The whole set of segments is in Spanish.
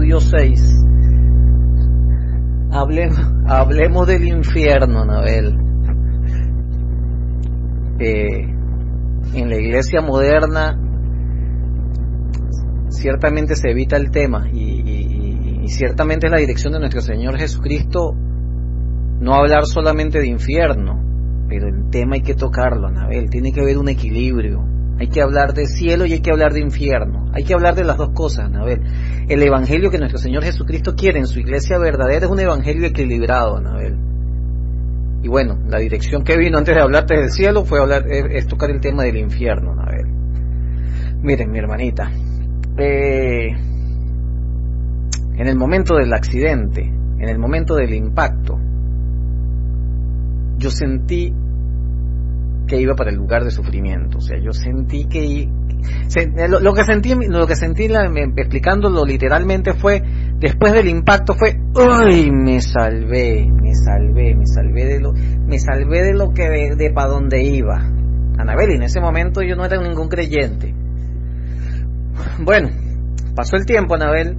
estudio 6. Hablemos del infierno, Anabel. En la iglesia moderna ciertamente se evita el tema y ciertamente es la dirección de nuestro Señor Jesucristo no hablar solamente de infierno, pero el tema hay que tocarlo, Anabel. Tiene que haber un equilibrio. Hay que hablar de cielo y hay que hablar de infierno. Hay que hablar de las dos cosas, Anabel. El evangelio que nuestro Señor Jesucristo quiere en su iglesia verdadera es un evangelio equilibrado, Anabel. Y bueno, la dirección que vino antes de hablarte del cielo es tocar el tema del infierno, Anabel. Miren, mi hermanita, en el momento del accidente, en el momento del impacto, yo sentí que iba para el lugar de sufrimiento. O sea, yo sentí que lo que sentí explicándolo literalmente fue, después del impacto fue, ¡ay! Me salvé de lo que de para donde iba, Anabel. Y en ese momento yo no era ningún creyente. Bueno, pasó el tiempo, Anabel.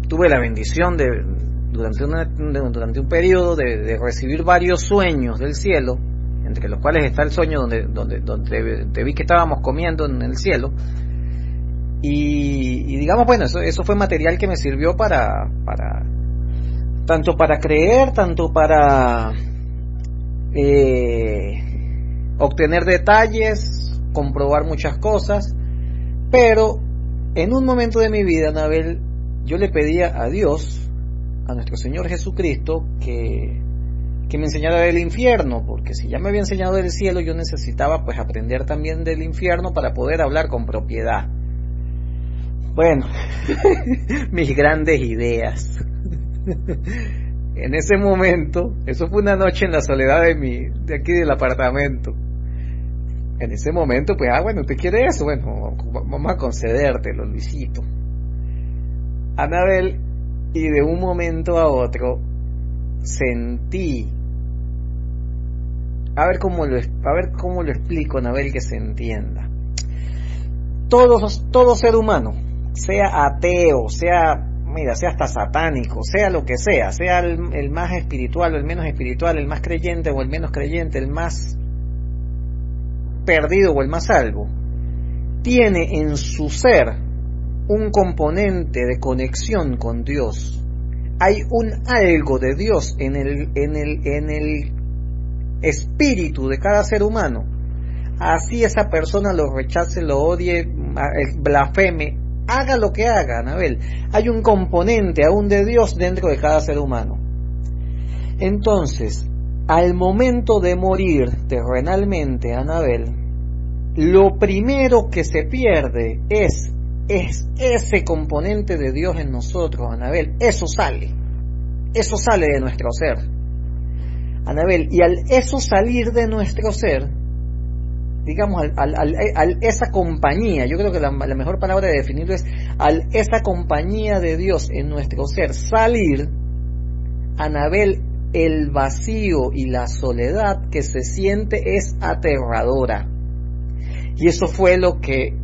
Tuve la bendición durante un periodo de recibir varios sueños del cielo, entre los cuales está el sueño donde vi que estábamos comiendo en el cielo, y digamos, bueno, eso fue material que me sirvió para tanto para creer, tanto para obtener detalles, comprobar muchas cosas. Pero en un momento de mi vida, Anabel, yo le pedía a Dios, a nuestro Señor Jesucristo, que me enseñara del infierno, porque si ya me había enseñado del cielo, yo necesitaba pues aprender también del infierno para poder hablar con propiedad. Bueno, mis grandes ideas. En ese momento, eso fue una noche en la soledad de aquí del apartamento. En ese momento, pues, bueno, ¿usted quiere eso? Bueno, vamos a concedértelo, Luisito. Anabel, y de un momento a otro sentí, a ver cómo lo explico, Anabel, que se entienda. Todo ser humano, sea ateo, sea hasta satánico, sea lo que sea el más espiritual o el menos espiritual, el más creyente o el menos creyente, el más perdido o el más salvo, tiene en su ser un componente de conexión con Dios. Hay un algo de Dios en el espíritu de cada ser humano. Así esa persona lo rechace, lo odie, blasfeme, haga lo que haga, Anabel, hay un componente aún de Dios dentro de cada ser humano. Entonces, al momento de morir terrenalmente, Anabel, lo primero que se pierde es ese componente de Dios en nosotros, Anabel. Eso sale de nuestro ser, Anabel, y al eso salir de nuestro ser, digamos, al esa compañía, yo creo que la mejor palabra de definirlo es esa compañía de Dios en nuestro ser salir, Anabel, el vacío y la soledad que se siente es aterradora. Y eso fue lo que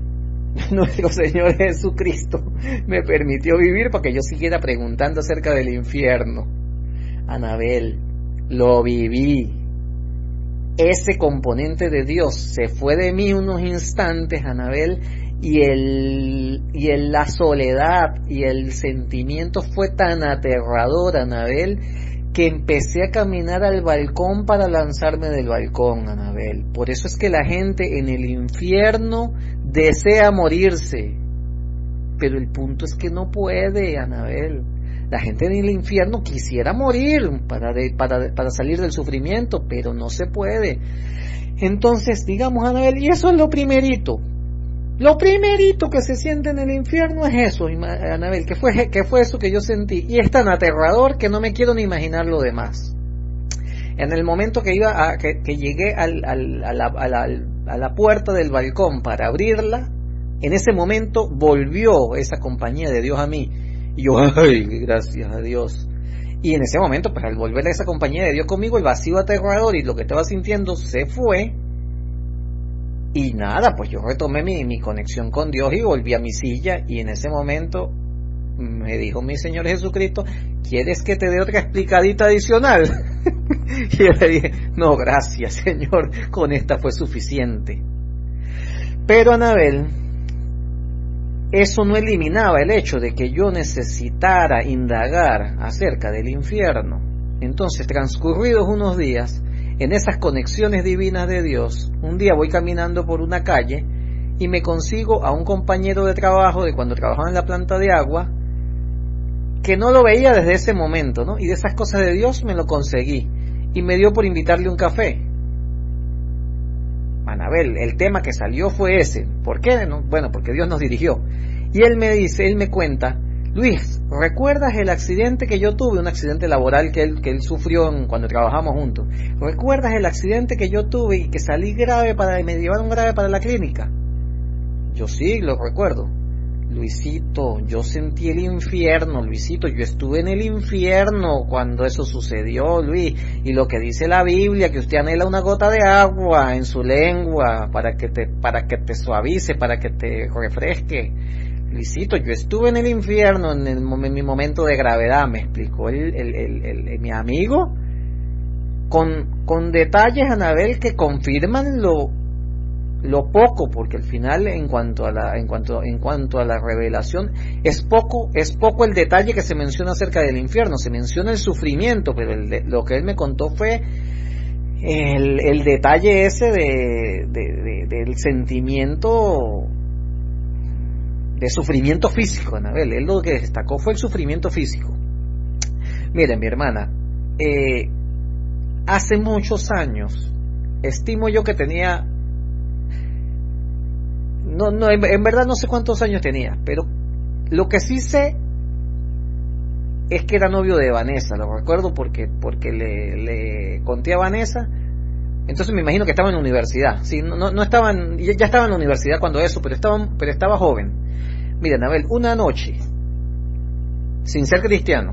nuestro Señor Jesucristo me permitió vivir para que yo siguiera preguntando acerca del infierno. Anabel, lo viví. Ese componente de Dios se fue de mí unos instantes, Anabel, y la soledad y el sentimiento fue tan aterrador, Anabel, que empecé a caminar al balcón para lanzarme del balcón, Anabel. Por eso es que la gente en el infierno desea morirse, pero el punto es que no puede, Anabel. La gente en el infierno quisiera morir para salir del sufrimiento, pero no se puede. Entonces, digamos, Anabel, y eso es lo primerito. Lo primerito que se siente en el infierno es eso, Anabel, que fue eso que yo sentí. Y es tan aterrador que no me quiero ni imaginar lo demás. En el momento que llegué a la puerta del balcón para abrirla, en ese momento volvió esa compañía de Dios a mí. Y yo, ¡ay, gracias a Dios! Y en ese momento, pues al volver a esa compañía de Dios conmigo, el vacío aterrador y lo que estaba sintiendo se fue. Y nada, pues yo retomé mi conexión con Dios y volví a mi silla, y en ese momento me dijo mi Señor Jesucristo: ¿quieres que te dé otra explicadita adicional? Y yo le dije: no, gracias, Señor, con esta fue suficiente. Pero, Anabel, eso no eliminaba el hecho de que yo necesitara indagar acerca del infierno. Entonces, transcurridos unos días, en esas conexiones divinas de Dios, un día voy caminando por una calle y me consigo a un compañero de trabajo de cuando trabajaba en la planta de agua, que no lo veía desde ese momento, ¿no? Y de esas cosas de Dios me lo conseguí, y me dio por invitarle un café. Anabel, el tema que salió fue ese. ¿Por qué? No, bueno, porque Dios nos dirigió. Y él me cuenta: Luis, ¿recuerdas el accidente que yo tuve? Un accidente laboral que él sufrió cuando trabajamos juntos. ¿Recuerdas el accidente que yo tuve y que salí grave me llevaron grave para la clínica? Yo sí, lo recuerdo. Luisito, yo sentí el infierno, Luisito, yo estuve en el infierno cuando eso sucedió, Luis, y lo que dice la Biblia, que usted anhela una gota de agua en su lengua para que te suavice, para que te refresque. Luisito, yo estuve en el infierno en mi momento de gravedad, me explicó mi amigo, con detalles, Anabel, que confirman lo poco, porque al final en cuanto a la revelación es poco el detalle que se menciona acerca del infierno. Se menciona el sufrimiento, pero lo que él me contó fue el detalle ese del sentimiento de sufrimiento físico, Anabel. Él lo que destacó fue el sufrimiento físico. Miren, mi hermana, hace muchos años, estimo yo que tenía, en verdad no sé cuántos años tenía, pero lo que sí sé es que era novio de Vanessa. Lo recuerdo porque le conté a Vanessa. Entonces me imagino que estaba en la universidad. Sí, no estaban, ya estaba en la universidad cuando eso, pero estaba joven. Miren, Abel, una noche, sin ser cristiano,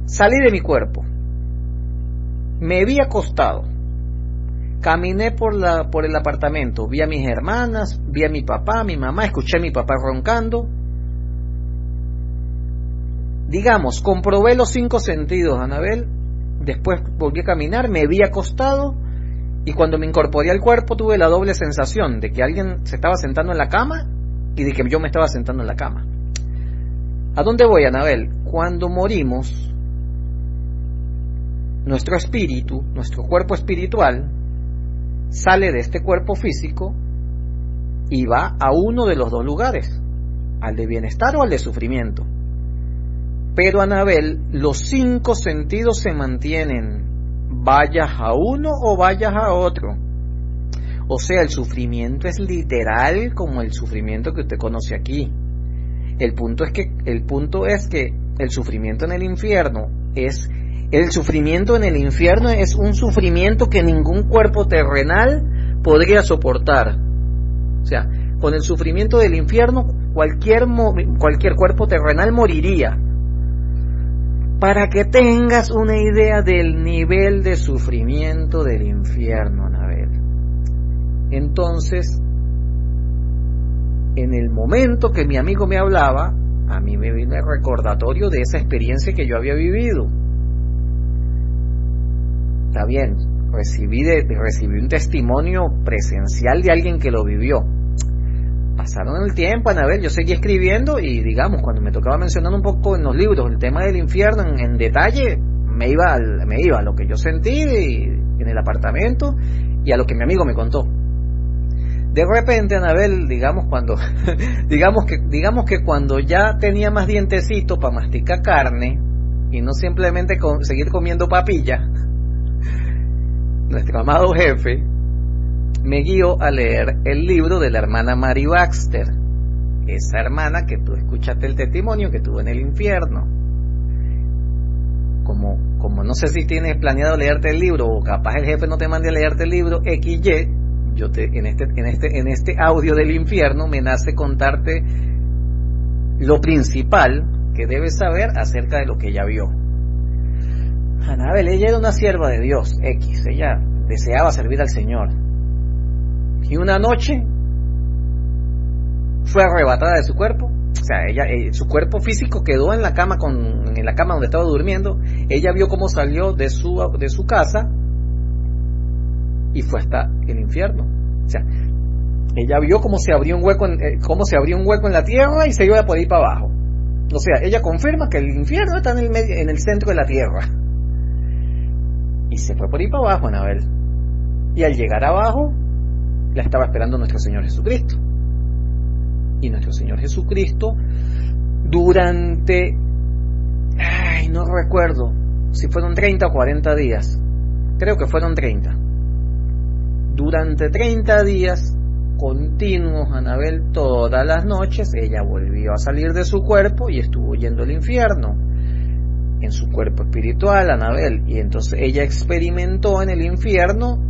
salí de mi cuerpo, me vi acostado, caminé por el apartamento, vi a mis hermanas, vi a mi papá, a mi mamá, escuché a mi papá roncando. Digamos, comprobé los 5 sentidos, Anabel. Después volví a caminar, me vi acostado, y cuando me incorporé al cuerpo tuve la doble sensación de que alguien se estaba sentando en la cama y de que yo me estaba sentando en la cama. ¿A dónde voy, Anabel? Cuando morimos, nuestro espíritu, nuestro cuerpo espiritual, sale de este cuerpo físico y va a uno de los dos lugares, al de bienestar o al de sufrimiento. Pero, Anabel, los 5 sentidos se mantienen, vayas a uno o vayas a otro. O sea, el sufrimiento es literal como el sufrimiento que usted conoce aquí. El punto es que el sufrimiento en el infierno es un sufrimiento que ningún cuerpo terrenal podría soportar. O sea, con el sufrimiento del infierno cualquier cuerpo terrenal moriría. Para que tengas una idea del nivel de sufrimiento del infierno, Anabel. Entonces, en el momento que mi amigo me hablaba, a mí me vino el recordatorio de esa experiencia que yo había vivido. Está bien, recibí un testimonio presencial de alguien que lo vivió. Pasaron el tiempo, Anabel, yo seguí escribiendo y, digamos, cuando me tocaba mencionar un poco en los libros el tema del infierno en detalle, me iba a lo que yo sentí en el apartamento y a lo que mi amigo me contó. De repente, Anabel, digamos que cuando ya tenía más dientecito para masticar carne y no simplemente seguir comiendo papilla, nuestro amado jefe me guió a leer el libro de la hermana Mary Baxter, esa hermana que tú escuchaste el testimonio que tuvo en el infierno. Como no sé si tienes planeado leerte el libro o capaz el jefe no te mande a leerte el libro XY, en este audio del infierno me nace contarte lo principal que debes saber acerca de lo que ella vio. Anabel, ella era una sierva de Dios, ella deseaba servir al Señor. Y una noche fue arrebatada de su cuerpo. O sea, su cuerpo físico quedó en la cama donde estaba durmiendo. Ella vio cómo salió de su casa y fue hasta el infierno. O sea, ella vio cómo se abrió un hueco en la tierra y se iba por ahí para abajo. O sea, ella confirma que el infierno está en el centro de la tierra. Y se fue por ahí para abajo, Anabel. Y al llegar abajo, la estaba esperando nuestro Señor Jesucristo. Y nuestro Señor Jesucristo, durante, no recuerdo si fueron 30 o 40 días, creo que fueron 30. Durante 30 días continuos, Anabel, todas las noches, ella volvió a salir de su cuerpo y estuvo yendo al infierno, en su cuerpo espiritual, Anabel. Y entonces ella experimentó en el infierno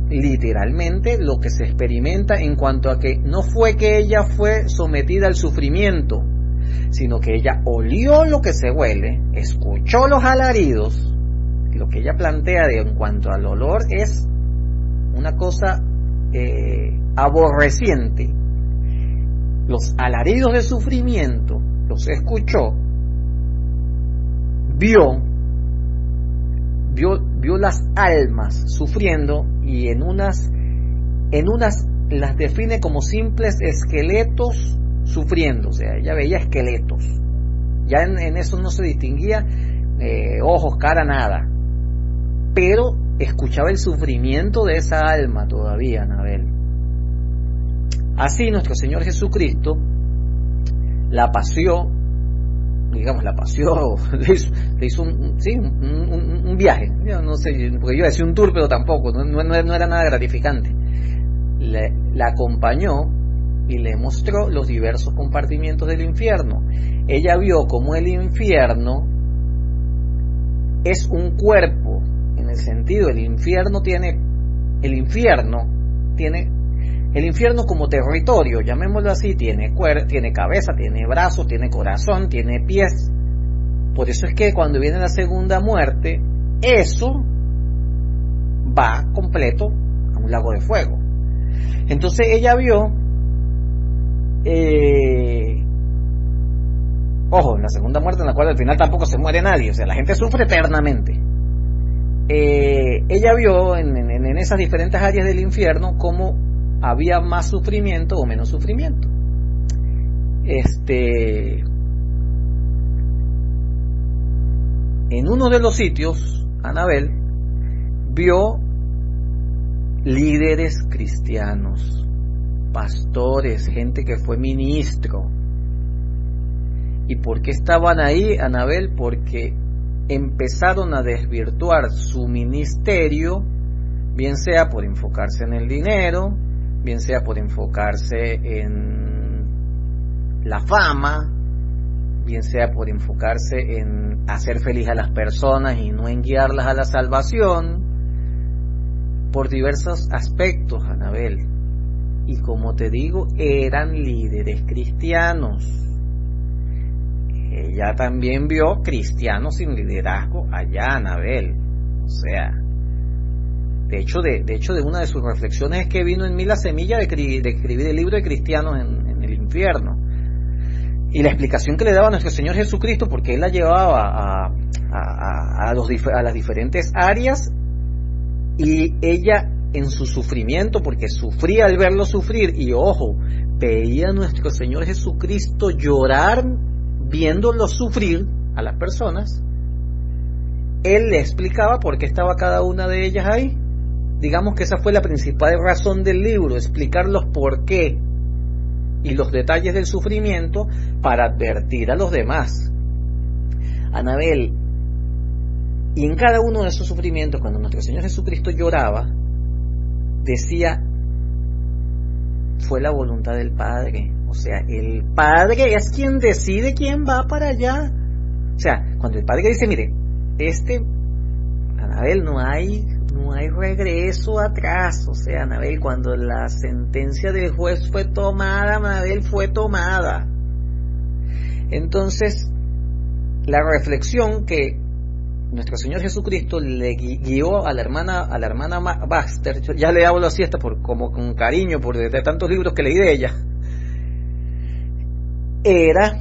literalmente lo que se experimenta en cuanto a que no fue que ella fue sometida al sufrimiento, sino que ella olió lo que se huele, escuchó los alaridos. Lo que ella plantea en cuanto al olor es una cosa aborreciente. Los alaridos de sufrimiento los escuchó, vio las almas sufriendo, y en unas las define como simples esqueletos sufriendo. O sea, ella veía esqueletos, ya en eso no se distinguía ojos, cara, nada, pero escuchaba el sufrimiento de esa alma todavía, Anabel. Así nuestro Señor Jesucristo la paseó, le hizo un viaje. Yo no sé, porque yo decía un tour, pero tampoco, no era nada gratificante. La acompañó y le mostró los diversos compartimientos del infierno. Ella vio cómo el infierno es un cuerpo, en el sentido, el infierno como territorio, llamémoslo así, tiene cabeza, tiene brazos, tiene corazón, tiene pies. Por eso es que cuando viene la segunda muerte, eso va completo a un lago de fuego. Entonces ella vio, la segunda muerte, en la cual al final tampoco se muere nadie, o sea, la gente sufre eternamente. Ella vio en esas diferentes áreas del infierno cómo había más sufrimiento o menos sufrimiento. En uno de los sitios, Anabel vio líderes cristianos, pastores, gente que fue ministro. ¿Y por qué estaban ahí, Anabel? Porque empezaron a desvirtuar su ministerio, bien sea por enfocarse en el dinero, bien sea por enfocarse en la fama, bien sea por enfocarse en hacer feliz a las personas y no en guiarlas a la salvación, por diversos aspectos, Anabel. Y como te digo, eran líderes cristianos. Ella también vio cristianos sin liderazgo allá, Anabel. O sea, de hecho, de una de sus reflexiones es que vino en mí la semilla de escribir el libro de Cristianos en el infierno. Y la explicación que le daba nuestro Señor Jesucristo, porque Él la llevaba a las diferentes áreas, y ella en su sufrimiento, porque sufría al verlo sufrir, y ojo, veía a nuestro Señor Jesucristo llorar viéndolo sufrir a las personas. Él le explicaba por qué estaba cada una de ellas ahí. Digamos que esa fue la principal razón del libro, explicar los por qué y los detalles del sufrimiento para advertir a los demás. Anabel, y en cada uno de esos sufrimientos, cuando nuestro Señor Jesucristo lloraba, decía, fue la voluntad del Padre. O sea, el Padre es quien decide quién va para allá. O sea, cuando el Padre dice, mire, Anabel, no hay regreso atrás. O sea, Anabel, cuando la sentencia del juez fue tomada, Anabel, fue tomada. Entonces, la reflexión que nuestro Señor Jesucristo le guió a la hermana Baxter, ya le hablo así hasta como con cariño por de tantos libros que leí de ella, era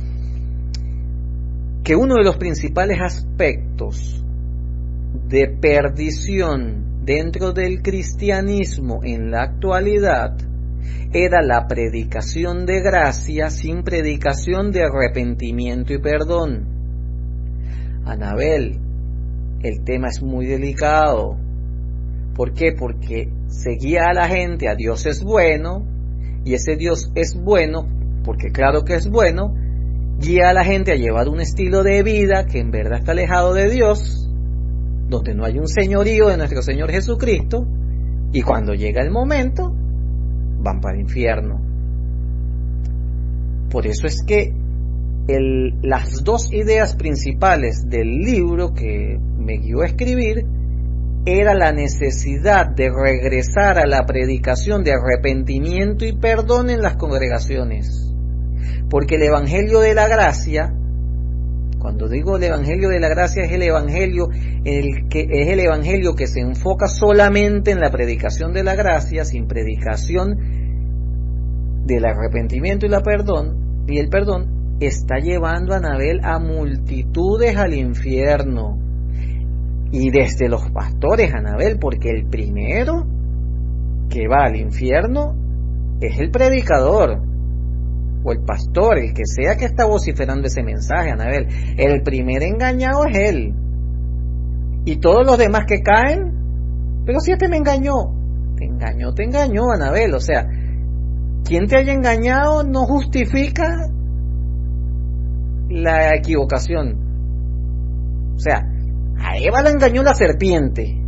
que uno de los principales aspectos de perdición dentro del cristianismo en la actualidad era la predicación de gracia sin predicación de arrepentimiento y perdón. Anabel, el tema es muy delicado. ¿Por qué? Porque se guía a la gente a Dios es bueno, y ese Dios es bueno, porque claro que es bueno, guía a la gente a llevar un estilo de vida que en verdad está alejado de Dios, donde no hay un señorío de nuestro Señor Jesucristo, y cuando llega el momento, van para el infierno. Por eso es que las dos ideas principales del libro que me guió a escribir era la necesidad de regresar a la predicación de arrepentimiento y perdón en las congregaciones. Porque el Evangelio de la Gracia, cuando digo el Evangelio de la Gracia, es el Evangelio que se enfoca solamente en la predicación de la gracia, sin predicación del arrepentimiento y el perdón, está llevando a Anabel a multitudes al infierno. Y desde los pastores, Anabel, porque el primero que va al infierno es el predicador o el pastor, el que sea que está vociferando ese mensaje, Anabel. El primer engañado es él. Y todos los demás que caen, pero si este me engañó, te engañó, Anabel. O sea, quien te haya engañado no justifica la equivocación. O sea, a Eva la engañó la serpiente,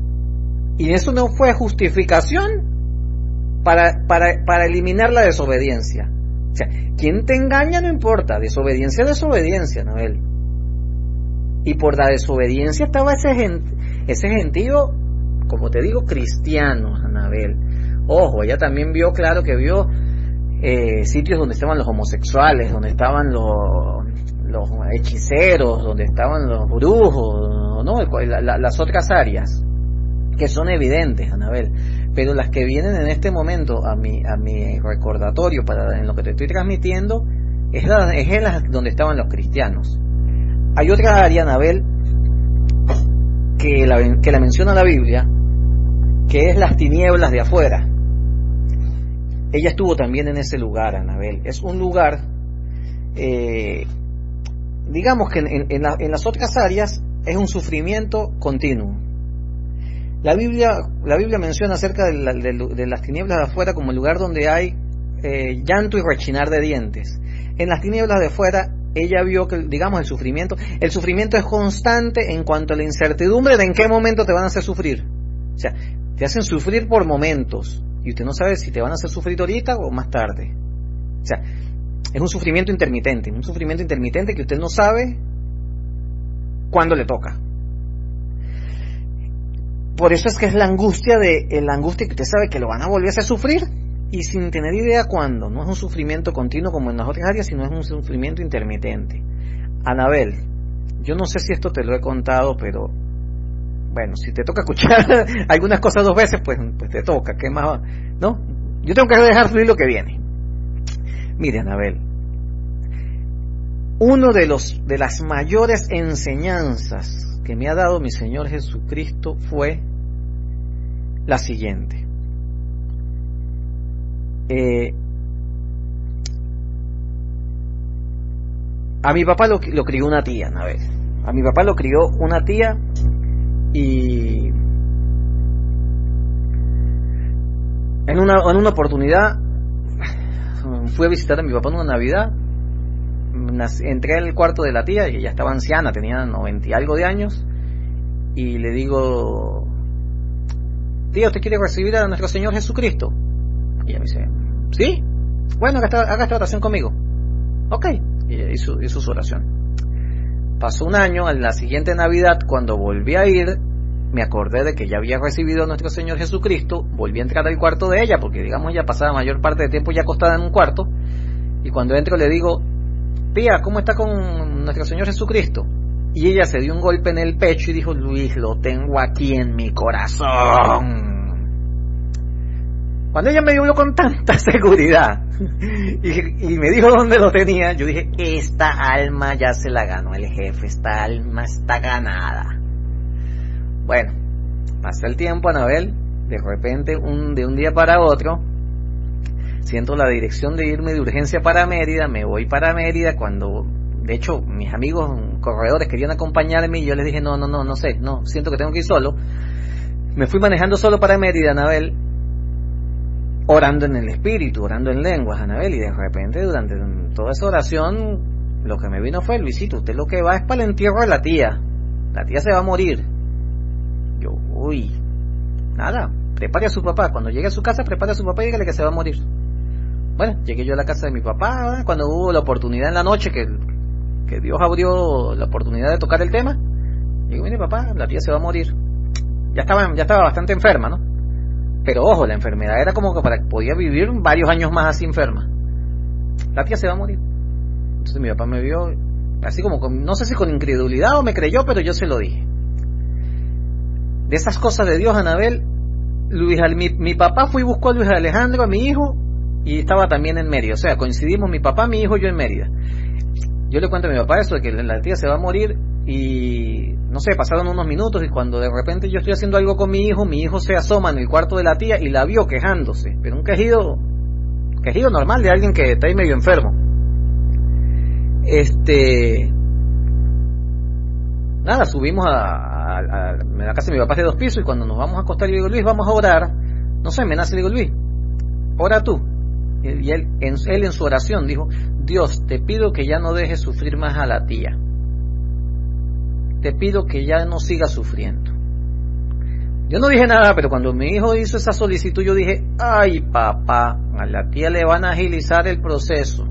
y eso no fue justificación para eliminar la desobediencia. O sea, quien te engaña no importa, desobediencia, Anabel. Y por la desobediencia estaba ese gentío, como te digo, cristiano, Anabel. Ojo, ella también vio sitios donde estaban los homosexuales, donde estaban los hechiceros, donde estaban los brujos, ¿no? Las otras áreas que son evidentes, Anabel, pero las que vienen en este momento a mi recordatorio en lo que te estoy transmitiendo es donde estaban los cristianos. Hay otra área, Anabel, que la menciona la Biblia, que es las tinieblas de afuera. Ella estuvo también en ese lugar, Anabel. Es un lugar, digamos que en las otras áreas es un sufrimiento continuo. La Biblia menciona acerca de las tinieblas de afuera como el lugar donde hay llanto y rechinar de dientes. En las tinieblas de afuera ella vio que, digamos, el sufrimiento es constante en cuanto a la incertidumbre de en qué momento te van a hacer sufrir. O sea, te hacen sufrir por momentos y usted no sabe si te van a hacer sufrir ahorita o más tarde. O sea, es un sufrimiento intermitente que usted no sabe cuándo le toca. Por eso es que es la angustia que usted sabe que lo van a volver a hacer sufrir y sin tener idea cuándo. No es un sufrimiento continuo como en las otras áreas, sino es un sufrimiento intermitente. Anabel, yo no sé si esto te lo he contado, pero bueno, si te toca escuchar algunas cosas dos veces, pues te toca. ¿Qué más? ¿No? Yo tengo que dejar fluir lo que viene. Mire, Anabel, uno de las mayores enseñanzas que me ha dado mi Señor Jesucristo fue la siguiente. A mi papá lo crió una tía, Anabel. A mi papá lo crió una tía y en una oportunidad fui a visitar a mi papá en una Navidad. Entré al cuarto de la tía, y ella estaba anciana, tenía 90 y algo de años, y le digo: tía, ¿usted quiere recibir a nuestro Señor Jesucristo? Y ella me dice: ¿sí? Bueno, haga esta oración conmigo. Ok, y ella hizo su oración. Pasó un año, en la siguiente Navidad, cuando volví a ir, me acordé de que ya había recibido a nuestro Señor Jesucristo, volví a entrar al cuarto de ella, porque digamos ya pasaba mayor parte del tiempo ya acostada en un cuarto, y cuando entro le digo: tía, ¿cómo está con nuestro Señor Jesucristo? Y ella se dio un golpe en el pecho y dijo, Luis, lo tengo aquí en mi corazón. Cuando ella me vio con tanta seguridad y me dijo dónde lo tenía, yo dije, esta alma ya se la ganó el jefe, esta alma está ganada. Bueno, pasa el tiempo, Anabel, de repente, de un día para otro, siento la dirección de irme de urgencia para Mérida, me voy para Mérida cuando, de hecho, mis amigos corredores querían acompañarme y yo les dije, no, siento que tengo que ir solo. Me fui manejando solo para Mérida, Anabel, orando en el espíritu, orando en lenguas, Anabel, y de repente durante toda esa oración lo que me vino fue, Luisito, usted lo que va es para el entierro de la tía se va a morir. Yo, uy, nada, prepare a su papá, cuando llegue a su casa prepare a su papá y dígale que se va a morir. Bueno, llegué yo a la casa de mi papá, cuando hubo la oportunidad en la noche que Dios abrió la oportunidad de tocar el tema, digo, mire papá, la tía se va a morir. Ya estaba bastante enferma, ¿no? Pero ojo, la enfermedad era como que podía vivir varios años más así enferma. La tía se va a morir. Entonces mi papá me vio así como, no sé si con incredulidad o me creyó, pero yo se lo dije. De esas cosas de Dios, Anabel, mi papá fue y buscó a Luis Alejandro, a mi hijo, y estaba también en Mérida. O sea, coincidimos mi papá, mi hijo y yo en Mérida. Yo le cuento a mi papá eso de que la tía se va a morir y no sé, pasaron unos minutos y cuando de repente yo estoy haciendo algo con mi hijo se asoma en el cuarto de la tía y la vio quejándose, pero un quejido normal de alguien que está ahí medio enfermo. Nada, subimos a la casa de mi papá de 2 pisos y cuando nos vamos a acostar yo digo, Luis, vamos a orar. No sé, me nace, le digo, Luis, ora tú. Y él en su oración dijo, Dios, te pido que ya no dejes sufrir más a la tía. Te pido que ya no siga sufriendo. Yo no dije nada, pero cuando mi hijo hizo esa solicitud, yo dije, ay papá, a la tía le van a agilizar el proceso.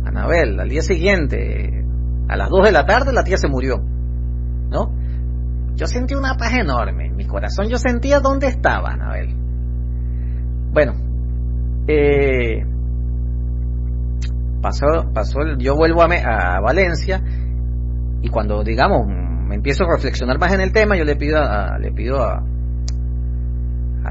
Anabel, al día siguiente, a las 2 de la tarde, la tía se murió, ¿no? Yo sentí una paz enorme, en mi corazón yo sentía dónde estaba, Anabel. Bueno, yo vuelvo a Valencia y cuando digamos me empiezo a reflexionar más en el tema, yo le pido a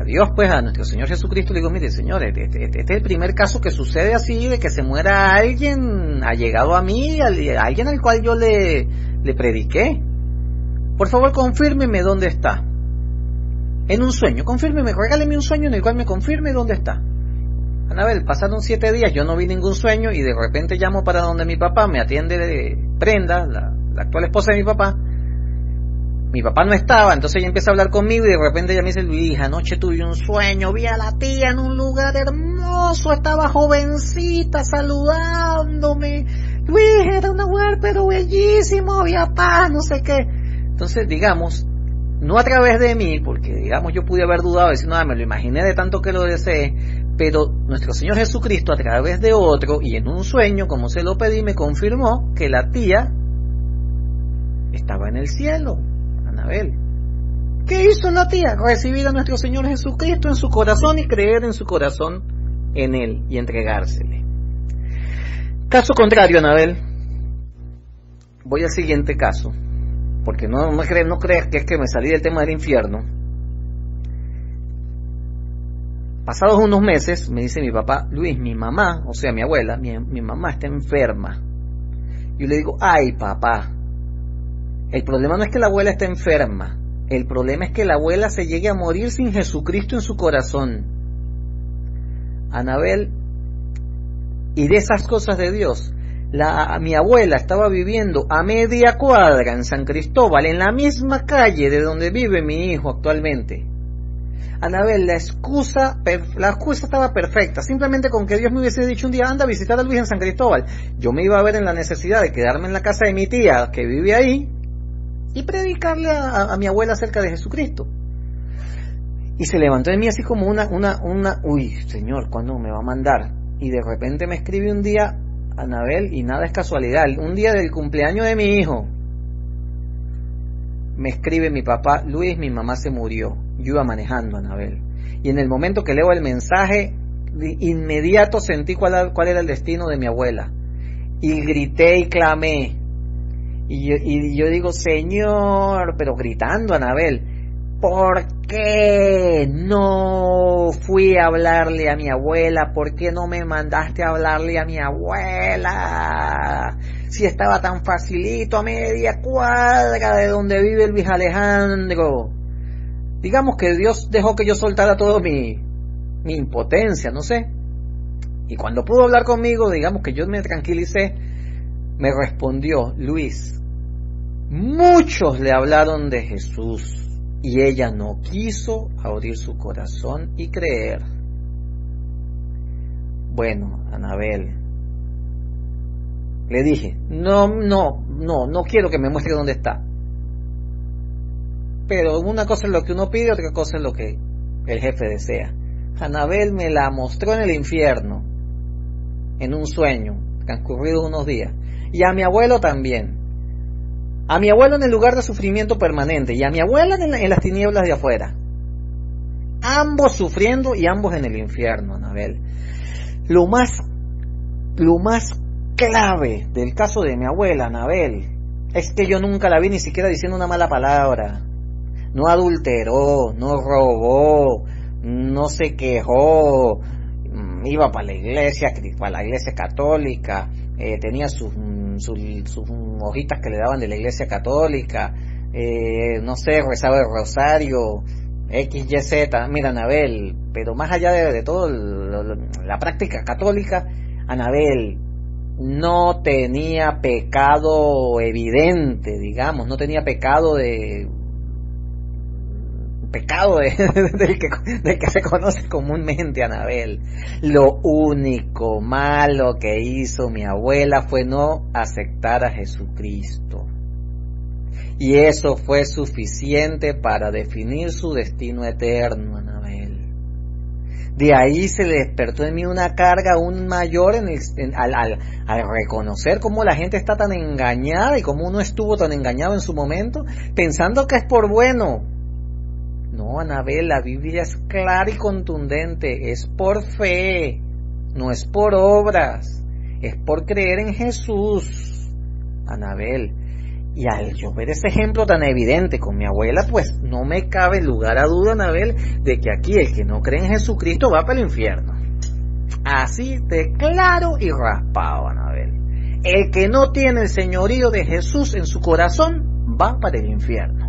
Dios, pues a nuestro Señor Jesucristo, le digo, mire Señor, este es el primer caso que sucede así, de que se muera alguien allegado a mí, alguien al cual yo le prediqué. Por favor, confírmeme dónde está. En un sueño, confírmeme, regáleme un sueño en el cual me confirme dónde está. Anabel, pasaron 7 días, yo no vi ningún sueño y de repente llamo para donde mi papá, me atiende Brenda, la actual esposa de mi papá. Mi papá no estaba, entonces ella empieza a hablar conmigo y de repente ella me dice, Luis, anoche tuve un sueño, vi a la tía en un lugar hermoso, estaba jovencita saludándome. Luis, era una mujer pero bellísimo, había paz, no sé qué. Entonces, digamos, no a través de mí, porque digamos yo pude haber dudado, decir, no, me lo imaginé de tanto que lo deseé, pero nuestro Señor Jesucristo a través de otro y en un sueño, como se lo pedí, me confirmó que la tía estaba en el cielo. Anabel, ¿qué hizo la tía? Recibir a nuestro Señor Jesucristo en su corazón y creer en su corazón en Él y entregársele. Caso contrario, Anabel, voy al siguiente caso, porque no creas que es que me salí del tema del infierno. Pasados unos meses, me dice mi papá, Luis, mi mamá, o sea mi abuela, mi mamá está enferma. Yo le digo, ay papá, el problema no es que la abuela esté enferma, el problema es que la abuela se llegue a morir sin Jesucristo en su corazón. Anabel, y de esas cosas de Dios, mi abuela estaba viviendo a media cuadra en San Cristóbal, en la misma calle de donde vive mi hijo actualmente. Anabel, la excusa estaba perfecta, simplemente con que Dios me hubiese dicho un día, anda a visitar a Luis en San Cristóbal, yo me iba a ver en la necesidad de quedarme en la casa de mi tía que vive ahí y predicarle a mi abuela acerca de Jesucristo. Y se levantó en mí así como uy, Señor, ¿cuándo me va a mandar? Y de repente me escribe un día, Anabel, y nada es casualidad, un día del cumpleaños de mi hijo, me escribe mi papá, Luis, mi mamá se murió. Yo iba manejando, Anabel, y en el momento que leo el mensaje, de inmediato sentí cuál era el destino de mi abuela, y grité y clamé, Y yo digo, Señor, pero gritando, Anabel, ¿por qué no fui a hablarle a mi abuela? ¿Por qué no me mandaste a hablarle a mi abuela? Si estaba tan facilito, a media cuadra de donde vive Luis Alejandro. Digamos que Dios dejó que yo soltara todo mi impotencia, no sé. Y cuando pudo hablar conmigo, digamos que yo me tranquilicé, me respondió, Luis, muchos le hablaron de Jesús y ella no quiso abrir su corazón y creer. Bueno, Anabel, le dije, no quiero que me muestre dónde está. Pero una cosa es lo que uno pide, otra cosa es lo que el jefe desea. Anabel me la mostró en el infierno, en un sueño, transcurridos unos días. Y a mi abuelo también. A mi abuelo en el lugar de sufrimiento permanente y a mi abuela en las tinieblas de afuera. Ambos sufriendo y ambos en el infierno, Anabel. Lo más clave del caso de mi abuela, Anabel, es que yo nunca la vi ni siquiera diciendo una mala palabra. No adulteró, no robó, no se quejó, iba para la iglesia católica, tenía sus hojitas que le daban de la iglesia católica, no sé, rezaba el rosario, XYZ, mira, Anabel, pero más allá de todo la práctica católica, Anabel no tenía pecado evidente, digamos, no tenía pecado del que se conoce comúnmente, Anabel. Lo único malo que hizo mi abuela fue no aceptar a Jesucristo. Y eso fue suficiente para definir su destino eterno, Anabel. De ahí se le despertó en mí una carga aún mayor al reconocer cómo la gente está tan engañada y cómo uno estuvo tan engañado en su momento, pensando que es por bueno. No, Anabel, la Biblia es clara y contundente, es por fe, no es por obras, es por creer en Jesús, Anabel. Y al yo ver ese ejemplo tan evidente con mi abuela, pues no me cabe lugar a duda, Anabel, de que aquí el que no cree en Jesucristo va para el infierno. Así de claro y raspado, Anabel. El que no tiene el señorío de Jesús en su corazón va para el infierno.